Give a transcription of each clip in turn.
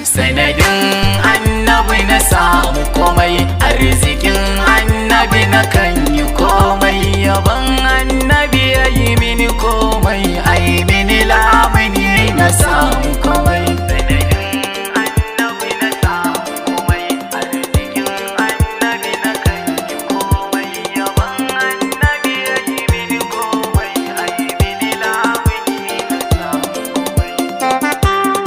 Sanadin annabi na samu komai, arzikin annabi na kan yi komai, yaban annabi ya yi mini komai, ai mini lamuni na samu komai. Sanadin annabi na samu komai, arzikin annabi na kan yi komai, yaban annabi ya yi mini komai, ai mini lamuni na samu komai.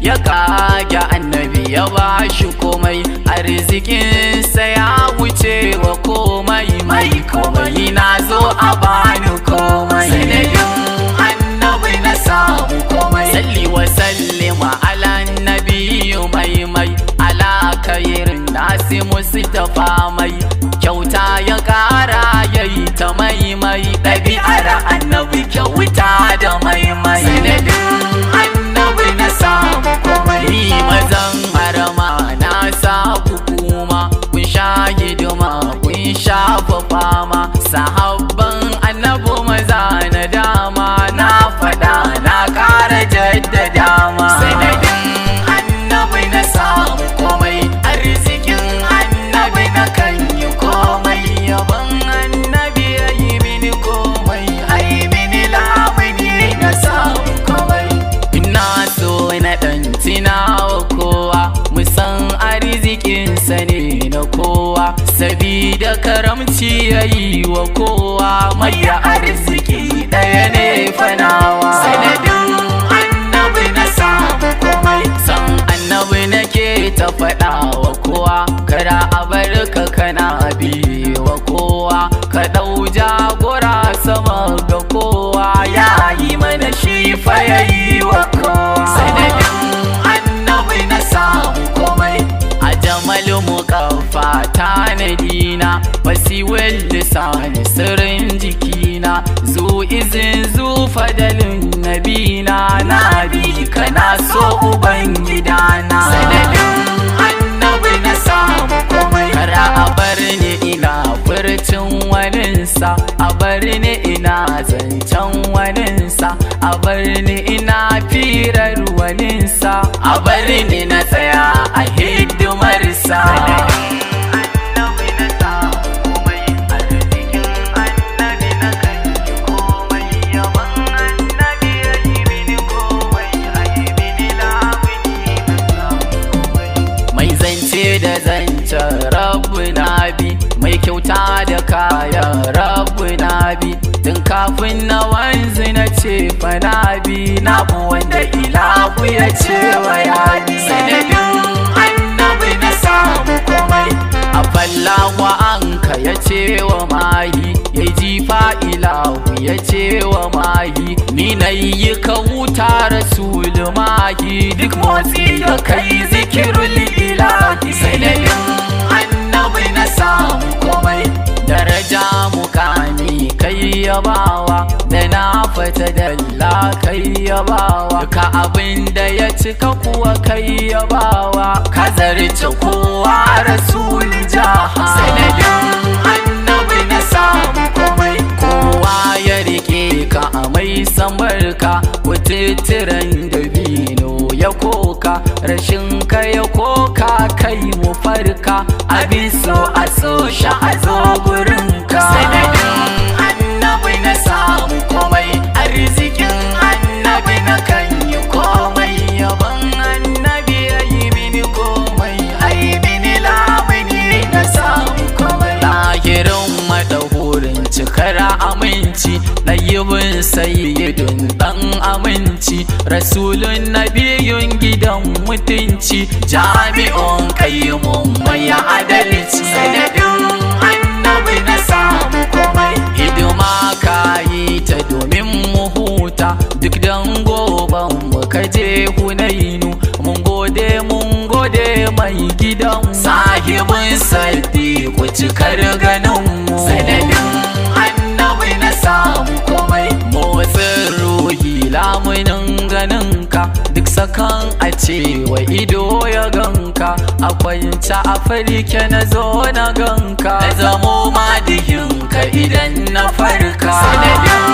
Ya kage annabi ya bashi komai, arzikinsa ya wuce wa komai, mai komai na zo a bani komai. Sanadin annabi na samu komai, salli wa sallima ala annabi mai ala kairin nasi mustafa mai, kyauta ya kara yayi ta mai ɗabi'ar annabi kyauta da mai. Sanadin annabi na samu komai, mazan harama na sa ku kuma kun sha hidima kun shafa fama, sahabban annabi maza na dama na faɗa na ƙara jaddada ma. Sanadin annabi na samu komai, arzikin annabi na kan yi komai, yaban annabi ya yi mini komai, ai mini lamuni na samu komai. Ina so na ɗan tunawa kowa, musan arzikinsa ne na kowa, sabida karamci ya yi wa kowa, mai arziki ɗaya ne fanawa. Sanadin annabi na samu komai, san annabi nake ta faɗa wa kowa, kada a bar ka kana bi wa kowa, ka ɗau jagora sama ga kowa, ya yi mana shi fa ya yi wa kowa. Sanadin annabi na samu komai, a jamal muƙaffa tanadina, wasiwal lisani sirrin jikina, zu izin zu fadalin nabina, na bi kana so ubangidana. Sanadin annabi na samu komai, kara a bar ni ina furcin waninsa, a bar ni ina zancen waninsa, a bar ni ina firar waninsa, a bar ni na tsaya a hidimarsa. Annabi na samu komai, arzikin annabi na kan yi komai, yaban annabi ya yi mini komai, ai mini lamuni na samu komai. Mai zance da zancen rabu na bi, mai kyauta da kayan rabu na bi, tun kafin na wanzu na ce fa na bi, na bu wanda ilahu ya ce wa ya bi. Sanadin annabi na samu komai, a fallawa anka ya ce wa mahi, ya jifa ilahu ya ce wa mahi, ni na yi ka wuta rasul mahi, duk motsi da kai zikirul ilahi. Sanadin annabi na samu komai, daraja mukami kai yabawa, da na fata dalla kai yabawa, duka abin da ya cika kuwa kai yabawa, ka zarce kowa rasul jaha. Sanadin annabi na samu komai, kowa ya rike ka a mai samarka, kututturen dabino ya koka, rashin ka ya koka kai mu farka, abin so a so sha a zo gurinka. Sanadin annabi na samu komai, arzikin annabi na kan yi komai, yaban annabi ya yi mini komai, ai mini lamuni na samu komai. Lahirin madahurin cikar aminci, ɗayyibin sayyidun ɗan aminci, rasulun nabiyun gidan mutunci, jami'un qayyimun mai adalci. Sanadin annabi na samu komai, hidima ka yi ta domin mu huta, duk dan goban mu ka je Hunainu mun gode mai gidan sahibin Sadiku cikar ganin mu sanadin annabi na samu komai motsin ruhi lamunin ganin ka duk sakan a cewa ido ya ganka a kwance a farke na zo na ganka na zamo madihinka idan na farka sanadin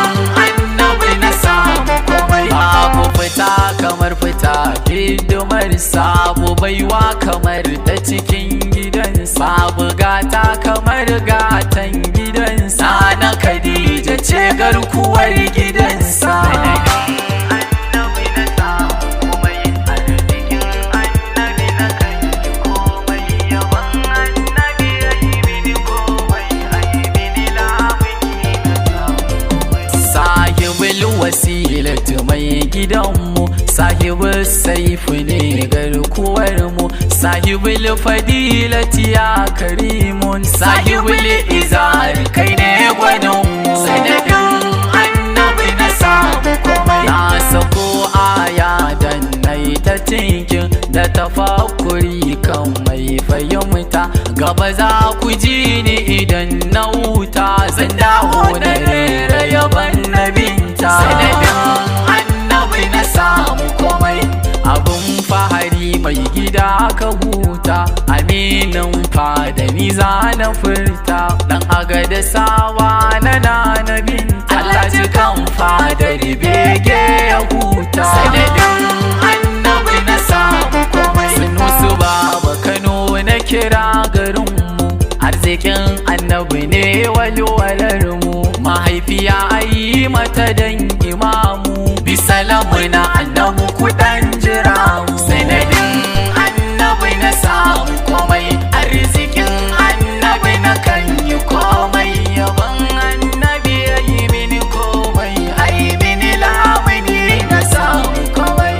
annabi na samu komai babu fita kamar fita hidimar sabu baiwa kamar ta cikin gidansa babu gata kamar gatan gidansa na Khadija ce garkuwar gidansa wasilatu mai gidanmu sahibul saifu ne garkuwarmu sahibul fadilati ya karimun sahibul izar kai ne gwaninmu sanadin annabi na samu komai na sako aya dan nai ta tinkin da tafakuri kan mai fahimta gaba za ku ji ni idan na wuta zan dawo na rera yaban nabinta sanadin annabi na samu komai abun fahari mai gida ka huta aminin fada ni za na furta dan agada sawa na nabinta Allah ji kan fadar bege ya huta sanadin annabi na samu komai sunusu baba Kano na kira garinmu arzikin annabi ne walwalarmu mahaifiya ayi mata dan imamu bisalamu na annabi kudan jira mu sanadin annabi na samu komai arzikin annabi na kan yi komai yaban annabi ayi mini komai ayi mini lamuni na samu komai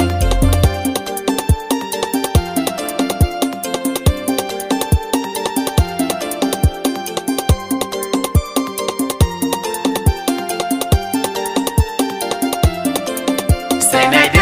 sanadin